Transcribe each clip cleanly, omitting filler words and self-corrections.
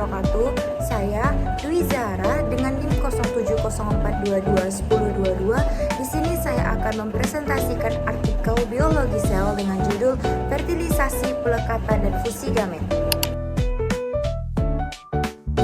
wabarakatuh. Saya Dwi Zahra dengan NIM 0704221022. Di sini saya akan mempresentasikan artikel biologi sel dengan judul Fertilisasi, Pelekatan dan Fusi Gamet.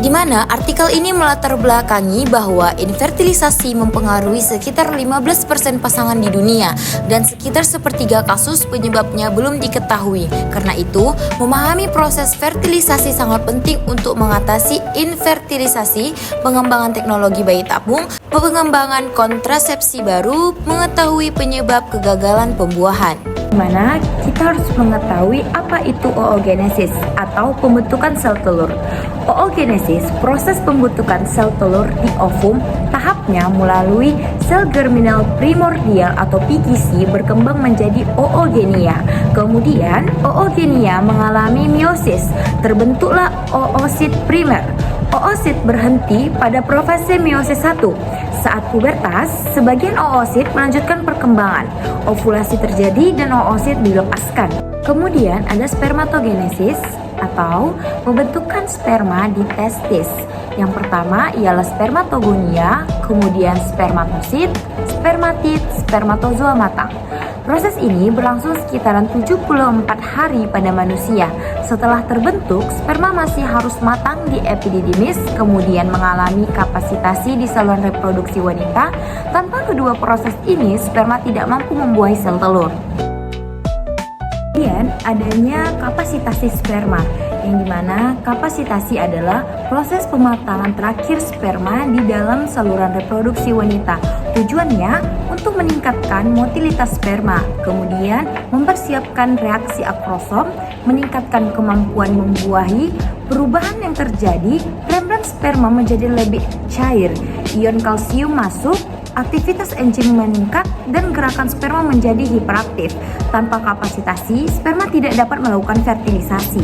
Di mana artikel ini melatar belakangi bahwa infertilisasi mempengaruhi sekitar 15% pasangan di dunia dan sekitar sepertiga kasus penyebabnya belum diketahui. Karena itu, memahami proses fertilisasi sangat penting untuk mengatasi infertilisasi, pengembangan teknologi bayi tabung, pengembangan kontrasepsi baru, mengetahui penyebab kegagalan pembuahan. Dimana kita harus mengetahui apa itu oogenesis atau pembentukan sel telur. Oogenesis, proses pembentukan sel telur di ovum, tahapnya melalui sel germinal primordial atau PGC berkembang menjadi oogenia. Kemudian oogenia mengalami meiosis, terbentuklah oosit primer. Oosit berhenti pada profase meiosis 1. Saat pubertas, sebagian oosit melanjutkan perkembangan. Ovulasi terjadi dan oosit dilepaskan. Kemudian ada spermatogenesis atau pembentukan sperma di testis. Yang pertama ialah spermatogonia, kemudian spermatosit, spermatid, spermatozoa matang. Proses ini berlangsung sekitaran 74 hari pada manusia. Setelah terbentuk, sperma masih harus matang di epididymis, kemudian mengalami kapasitasi di saluran reproduksi wanita. Tanpa kedua proses ini, sperma tidak mampu membuahi sel telur. Kemudian adanya kapasitasi sperma, yang dimana kapasitasi adalah proses pematangan terakhir sperma di dalam saluran reproduksi wanita. Tujuannya untuk meningkatkan motilitas sperma, kemudian mempersiapkan reaksi akrosom, meningkatkan kemampuan membuahi. Perubahan yang terjadi, membran sperma menjadi lebih cair, ion kalsium masuk, aktivitas enzim meningkat, dan gerakan sperma menjadi hiperaktif. Tanpa kapasitasi, sperma tidak dapat melakukan fertilisasi.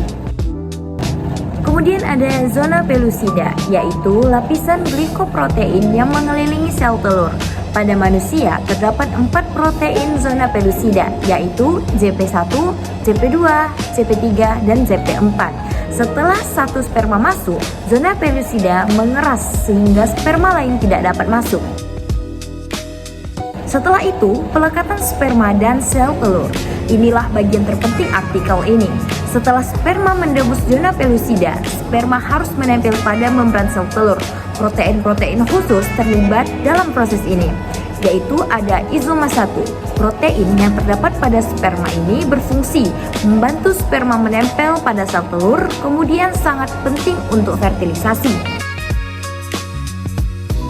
Kemudian ada zona pellucida, yaitu lapisan glikoprotein yang mengelilingi sel telur. Pada manusia, terdapat 4 protein zona pellucida, yaitu ZP1, ZP2, ZP3, dan ZP4. Setelah satu sperma masuk, zona pellucida mengeras sehingga sperma lain tidak dapat masuk. Setelah itu, pelekatan sperma dan sel telur. Inilah bagian terpenting artikel ini. Setelah sperma menembus zona pellucida, sperma harus menempel pada membran sel telur. Protein-protein khusus terlibat dalam proses ini, yaitu ada isoma 1. Protein yang terdapat pada sperma ini berfungsi membantu sperma menempel pada sel telur, kemudian sangat penting untuk fertilisasi.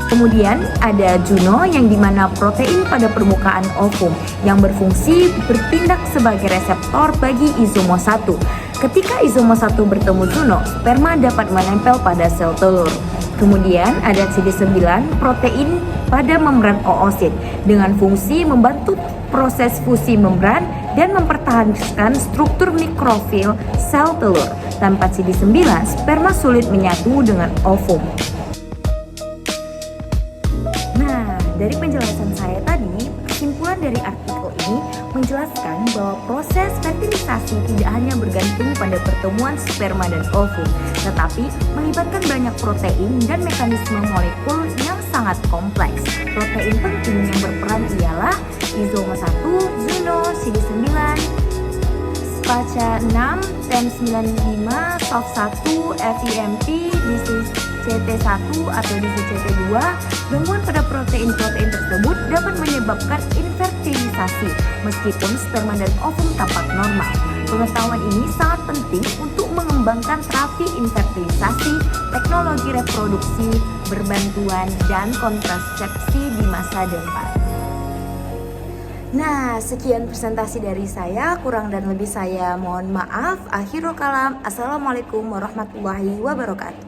Kemudian ada Juno yang dimana protein pada permukaan ovum yang berfungsi bertindak sebagai reseptor bagi isomo 1. Ketika isomo 1 bertemu Juno, sperma dapat menempel pada sel telur. Kemudian ada CD9, protein pada membran oosit dengan fungsi membantu proses fusi membran dan mempertahankan struktur mikrofil sel telur. Tanpa CD9, sperma sulit menyatu dengan ovum. Nah, dari penjelasan saya tadi, kesimpulan dari artikel ini menjelaskan bahwa proses fertilisasi tidak hanya bergantung pada pertemuan sperma dan ovum, tetapi melibatkan banyak protein dan mekanisme molekul yang sangat kompleks. Protein penting yang berperan ialah isoma 1, Zuno, CD9, SPACA 6, TEM95, SOF1, FIMP, DCCT1 atau DCCT2. Gangguan pada protein-protein tersebut dapat menyebabkan infertilisasi meskipun sperma dan ovum tampak normal. Pengetahuan ini sangat penting untuk mengembangkan terapi infertilisasi, teknologi reproduksi, berbantuan, dan kontrasepsi di masa depan. Nah, sekian presentasi dari saya. Kurang dan lebih saya mohon maaf. Akhirul kalam. Assalamualaikum warahmatullahi wabarakatuh.